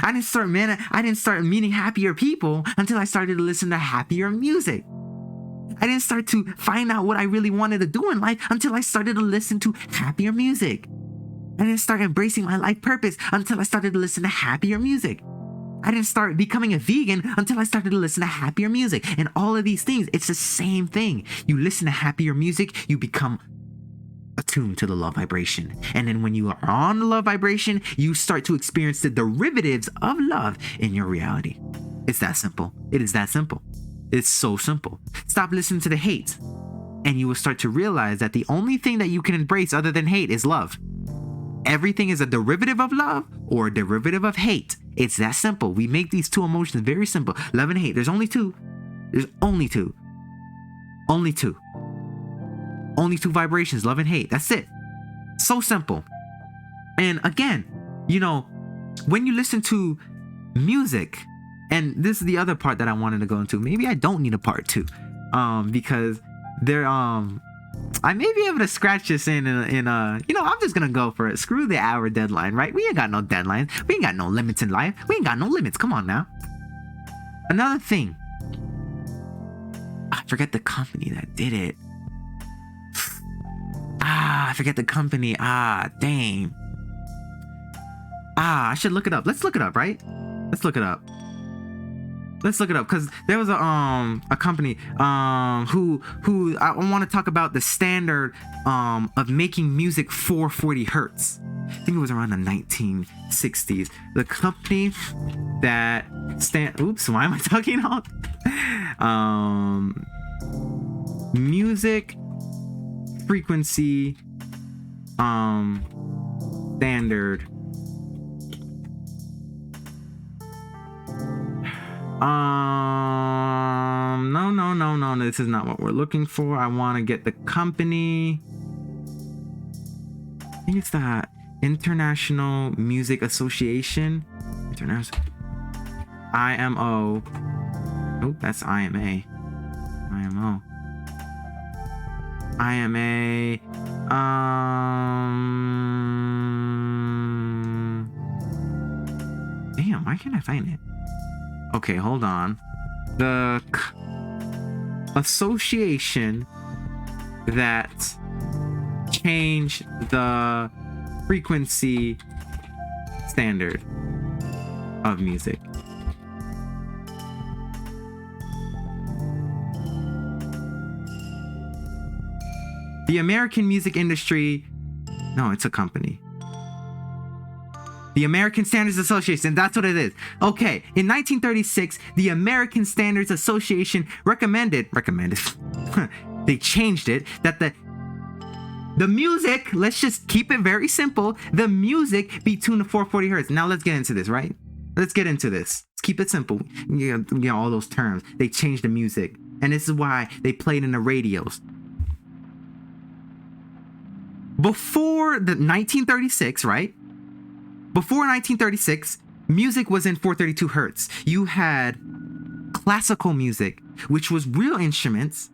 I didn't start meeting happier people until I started to listen to happier music. I didn't start to find out what I really wanted to do in life until I started to listen to happier music. I didn't start embracing my life purpose until I started to listen to happier music. I didn't start becoming a vegan until I started to listen to happier music. And all of these things, it's the same thing. You listen to happier music, you become attuned to the love vibration. And then when you are on the love vibration, you start to experience the derivatives of love in your reality. It's that simple. It is that simple. It's so simple. Stop listening to the hate, and you will start to realize that the only thing that you can embrace other than hate is love. Everything is a derivative of love or a derivative of hate. It's that simple. We make these two emotions very simple. Love and hate. There's only two. There's only two. Only two. Only two vibrations, love and hate. That's it. So simple. And again, when you listen to music, and this is the other part that I wanted to go into. Maybe I don't need a part 2, because I may be able to scratch this in I'm just gonna go for it. Screw the hour deadline, right? We ain't got no deadlines. We ain't got no limits in life. We ain't got no limits. Come on now. Another thing. I forget the company that did it. I forget the company. Dang. I should look it up. Let's look it up, right? Let's look it up. Because there was a company who I want to talk about the standard of making music 440 hertz. I think it was around the 1960s. The company that why am I talking about? Music frequency standard. No, this is not what we're looking for. I want to get the company. I think it's the International Music Association. IMO. Oh, that's IMA. IMO. IMA. Damn, why can't I find it? Okay, hold on. The association that changed the frequency standard of music. The American music industry. No, it's a company. The American Standards Association, that's what it is. Okay, in 1936, the American Standards Association recommended, they changed it, that the music, let's just keep it very simple, the music be tuned to 440 hertz. Now let's get into this, right? Let's get into this. Let's keep it simple. All those terms. They changed the music, and this is why they played in the radios. Before the 1936, right? Before 1936, music was in 432 hertz. You had classical music, which was real instruments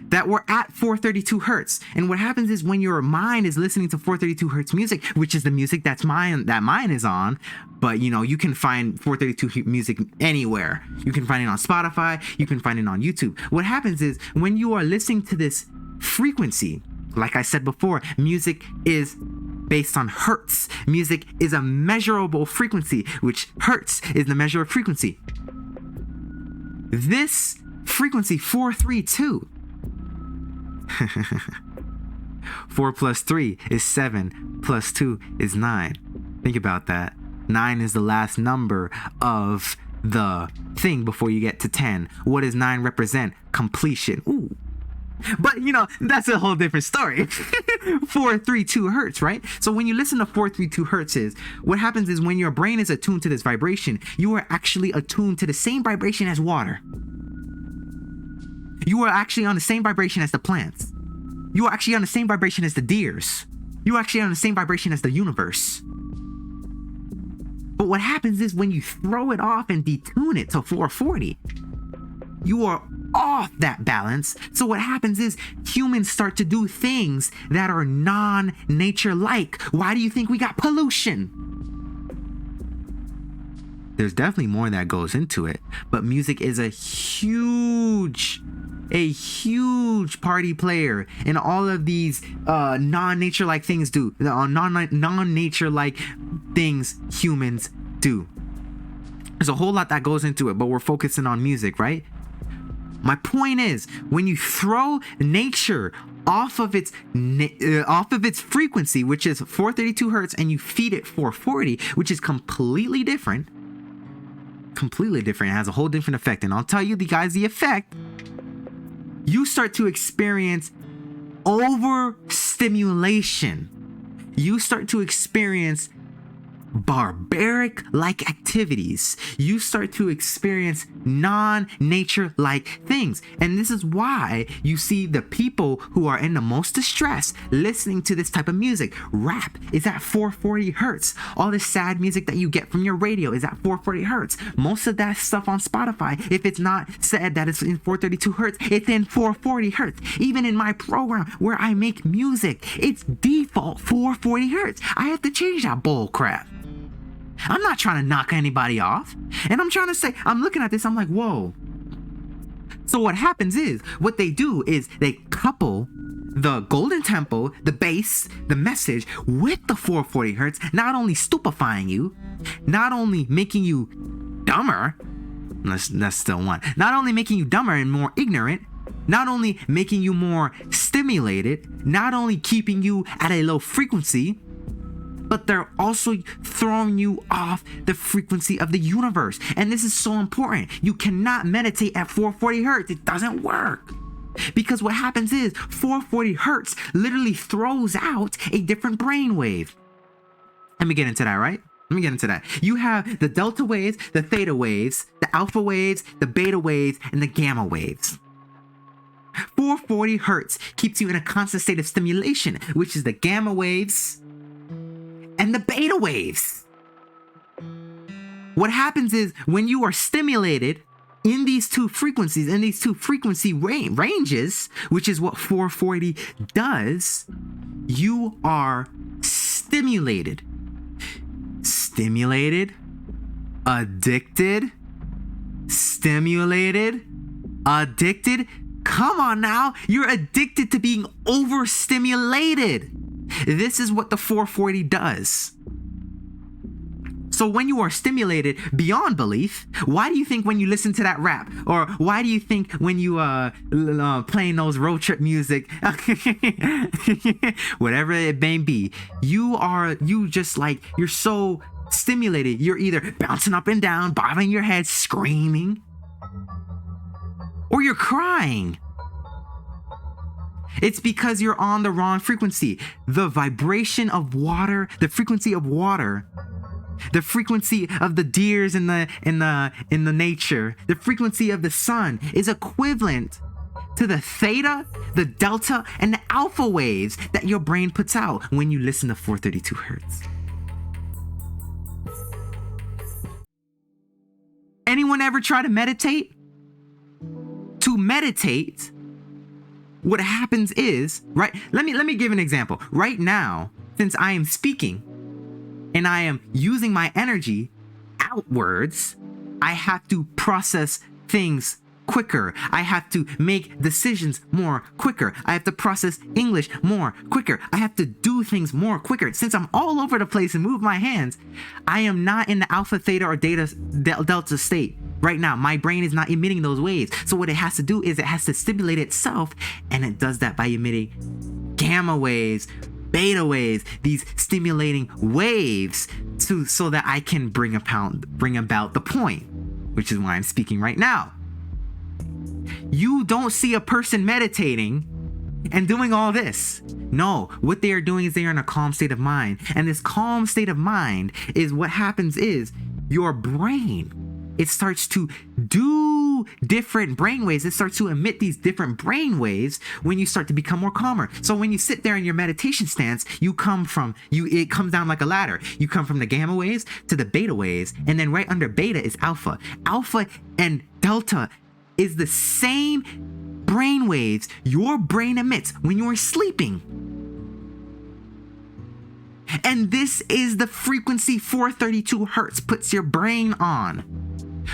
that were at 432 hertz. And what happens is when your mind is listening to 432 hertz music, which is the music that mine is on, but you can find 432 music anywhere. You can find it on Spotify, you can find it on YouTube. What happens is when you are listening to this frequency, like I said before, music is based on hertz. Music is a measurable frequency, which hertz is the measure of frequency. This frequency 432 4 plus 3 is 7 plus 2 is 9. Think about that. 9 is the last number of the thing before you get to 10. What does 9 represent? Completion. Ooh. But that's a whole different story. 432 hertz, right? So when you listen to 432 hertz, what happens is when your brain is attuned to this vibration, you are actually attuned to the same vibration as water. You are actually on the same vibration as the plants. You are actually on the same vibration as the deers. You are actually on the same vibration as the universe. But what happens is when you throw it off and detune it to 440, you are off that balance. So what happens is humans start to do things that are non-nature like. Why do you think we got pollution? There's definitely more that goes into it, but music is a huge party player in all of these non-nature like things do. Non-nature like things humans do. There's a whole lot that goes into it, but we're focusing on music, right? My point is, when you throw nature off of its frequency, which is 432 hertz, and you feed it 440, which is completely different. It has a whole different effect, and I'll tell you the effect. You start to experience overstimulation. You start to experience barbaric like activities. You start to experience non-nature like things, and this is why you see the people who are in the most distress listening to this type of music. Rap is at 440 hertz. All this sad music that you get from your radio is at 440 hertz. Most of that stuff on Spotify, if it's not said that it's in 432 hertz, it's in 440 hertz. Even in my program where I make music, it's default 440 hertz. I have to change that bull crap. I'm not trying to knock anybody off. And I'm trying to say, I'm looking at this, I'm like, whoa. So what happens is, what they do is they couple the golden tempo, the bass, the message with the 440 hertz, not only stupefying you, not only making you dumber, that's still one, not only making you dumber and more ignorant, not only making you more stimulated, not only keeping you at a low frequency, but they're also throwing you off the frequency of the universe. And this is so important. You cannot meditate at 440 hertz. It doesn't work. Because what happens is 440 hertz literally throws out a different brainwave. Let me get into that, right? Let me get into that. You have the delta waves, the theta waves, the alpha waves, the beta waves, and the gamma waves. 440 hertz keeps you in a constant state of stimulation, which is the gamma waves and the beta waves. What happens is when you are stimulated in these two frequencies, in these two frequency ranges, which is what 440 does, you are stimulated, addicted, addicted. Come on now, you're addicted to being overstimulated. This is what the 440 does. So when you are stimulated beyond belief, why do you think when you listen to that rap, or why do you think when you playing those road trip music, whatever it may be, you're so stimulated, you're either bouncing up and down, bobbing your head, screaming, or you're crying. It's because you're on the wrong frequency. The vibration of water, the frequency of water, the frequency of the deers in the nature, the frequency of the sun is equivalent to the theta, the delta, and the alpha waves that your brain puts out when you listen to 432 hertz. Anyone ever try to meditate? To meditate, what happens is, right? Let me give an example. Right now, since I am speaking and I am using my energy outwards, I have to process things quicker. I have to make decisions more quicker. I have to process English more quicker. I have to do things more quicker. Since I'm all over the place and move my hands, I am not in the alpha, theta, or delta state. Right now, my brain is not emitting those waves. So what it has to do is it has to stimulate itself, and it does that by emitting gamma waves, beta waves, these stimulating waves so that I can bring about the point, which is why I'm speaking right now. You don't see a person meditating and doing all this. No, what they are doing is they are in a calm state of mind. And this calm state of mind is what happens is your brain, it starts to do two different brainwaves. It starts to emit these different brainwaves when you start to become more calmer. So when you sit there in your meditation stance, it comes down like a ladder. You come from the gamma waves to the beta waves, and then right under beta is alpha. Alpha and delta is the same brainwaves your brain emits when you're sleeping. And this is the frequency 432 hertz puts your brain on.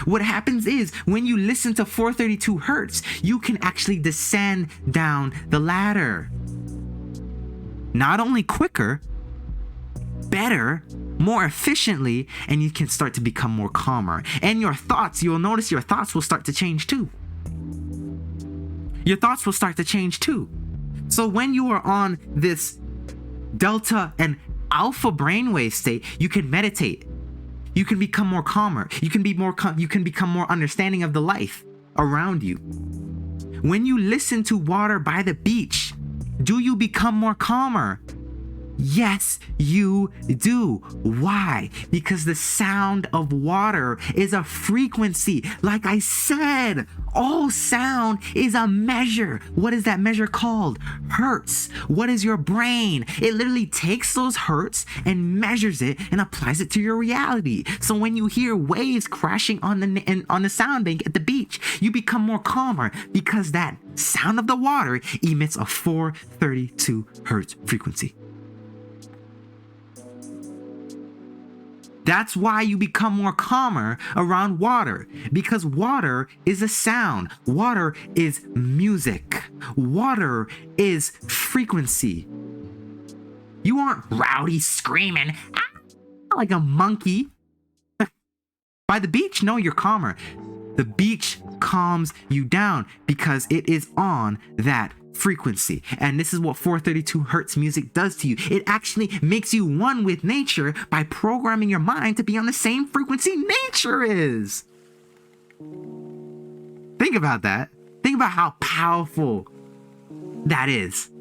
What happens is when you listen to 432 hertz, you can actually descend down the ladder. Not only quicker, better, more efficiently, and you can start to become more calmer. And your thoughts, you'll notice your thoughts will start to change too. Your thoughts will start to change too. So when you are on this delta and alpha brainwave state, you can meditate. You can become more calmer. You can become more understanding of the life around you. When you listen to water by the beach, do you become more calmer? Yes, you do. Why? Because the sound of water is a frequency. Like I said, all sound is a measure. What is that measure called? Hertz. What is your brain? It literally takes those hertz and measures it and applies it to your reality. So when you hear waves crashing on the sound bank at the beach, you become more calmer because that sound of the water emits a 432 hertz frequency. That's why you become more calmer around water, because water is a sound. Water is music. Water is frequency. You aren't rowdy screaming like a monkey. By the beach, no, you're calmer. The beach calms you down because it is on that frequency. And this is what 432 hertz music does to you. It actually makes you one with nature by programming your mind to be on the same frequency nature is. Think about that. Think about how powerful that is.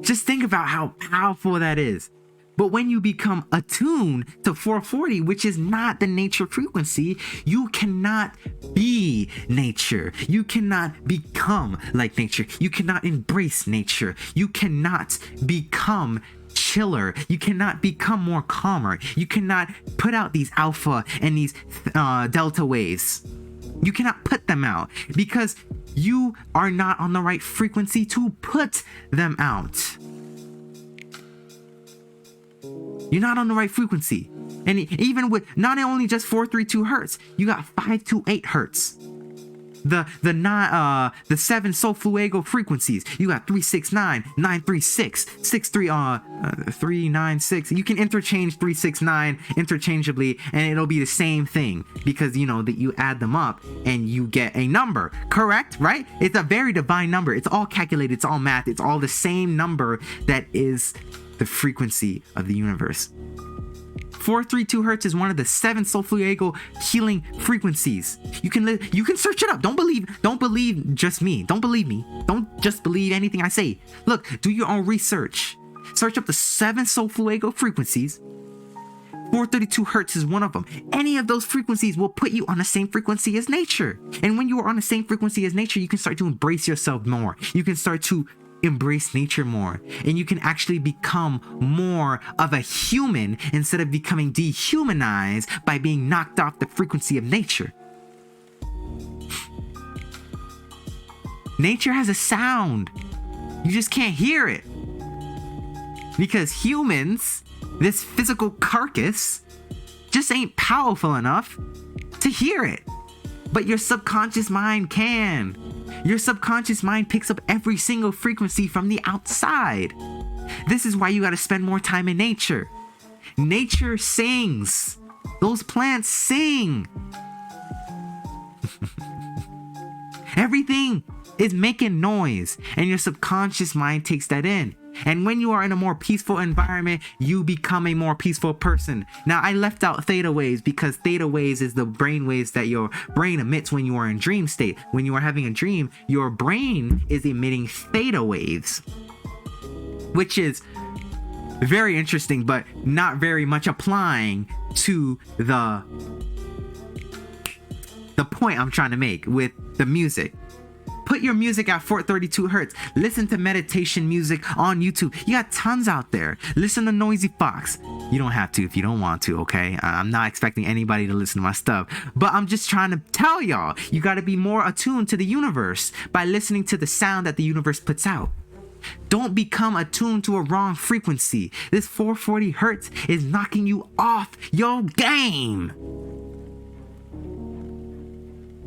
Just think about how powerful that is. But when you become attuned to 440, which is not the nature frequency, you cannot be nature. You cannot become like nature. You cannot embrace nature. You cannot become chiller. You cannot become more calmer. You cannot put out these alpha and these delta waves. You cannot put them out because you are not on the right frequency to put them out. You're not on the right frequency. And even with not only just 432 hertz, you got 528 hertz. The 7 Solfluego frequencies. You got 369, 936, 396. You can interchange 369 interchangeably and it'll be the same thing because you know that you add them up and you get a number. Correct? Right? It's a very divine number. It's all calculated. It's all math. It's all the same number that is the frequency of the universe. 432 hertz is one of the 7 Solfluego healing frequencies. You can search it up. Don't believe just me. Don't believe me. Don't just believe anything I say. Look, do your own research. Search up the 7 Solfluego frequencies. 432 hertz is one of them. Any of those frequencies will put you on the same frequency as nature. And when you are on the same frequency as nature, you can start to embrace yourself more. You can start to embrace nature more, and you can actually become more of a human instead of becoming dehumanized by being knocked off the frequency of nature. Nature has a sound. You just can't hear it because humans, this physical carcass, just ain't powerful enough to hear it. But your subconscious mind can. Your subconscious mind picks up every single frequency from the outside. This is why you got to spend more time in nature. Nature sings. Those plants sing. Everything is making noise, and your subconscious mind takes that in. And when you are in a more peaceful environment, you become a more peaceful person. Now, I left out theta waves because theta waves is the brain waves that your brain emits when you are in dream state. When you are having a dream, your brain is emitting theta waves, which is very interesting, but not very much applying to the the point I'm trying to make with the music. Put your music at 432 hertz. Listen to meditation music on YouTube. You got tons out there. Listen to Noisy Fox. You don't have to if you don't want to, okay? I'm not expecting anybody to listen to my stuff, but I'm just trying to tell y'all, you got to be more attuned to the universe by listening to the sound that the universe puts out. Don't become attuned to a wrong frequency. This 440 hertz is knocking you off your game.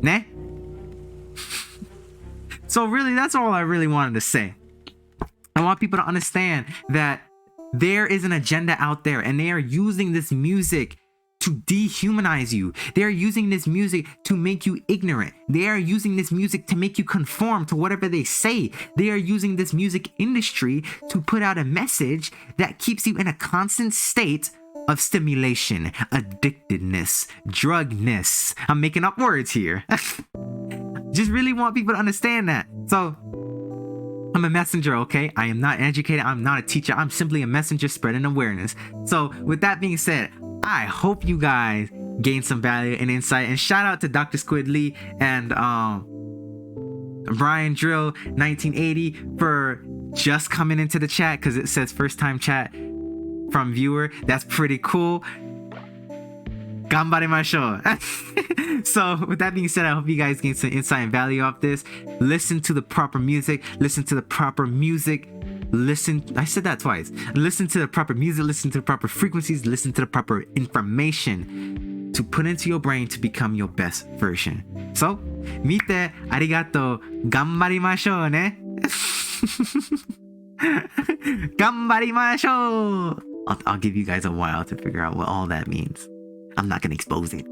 Né? So really, that's all I really wanted to say. I want people to understand that there is an agenda out there, and they are using this music to dehumanize you. They are using this music to make you ignorant. They are using this music to make you conform to whatever they say. They are using this music industry to put out a message that keeps you in a constant state of stimulation, addictedness, drugness. I'm making up words here. Just really want people to understand that. So I'm a messenger, okay? I am not educated. I'm not a teacher. I'm simply a messenger spreading awareness. So with that being said, I hope you guys gain some value and insight. And shout out to Dr. Squid Lee and Brian Drill 1980 for just coming into the chat, because it says first time chat from viewer. That's pretty cool. Ganbarimashou. So with that being said, I hope you guys gain some insight and value off this. Listen to the proper music. Listen to the proper music. Listen, I said that twice. Listen to the proper music. Listen to the proper frequencies. Listen to the proper information to put into your brain to become your best version. So, mite, arigato, ganbarimashou ne. Ganbarimashou. I'll give you guys a while to figure out what all that means. I'm not gonna expose it.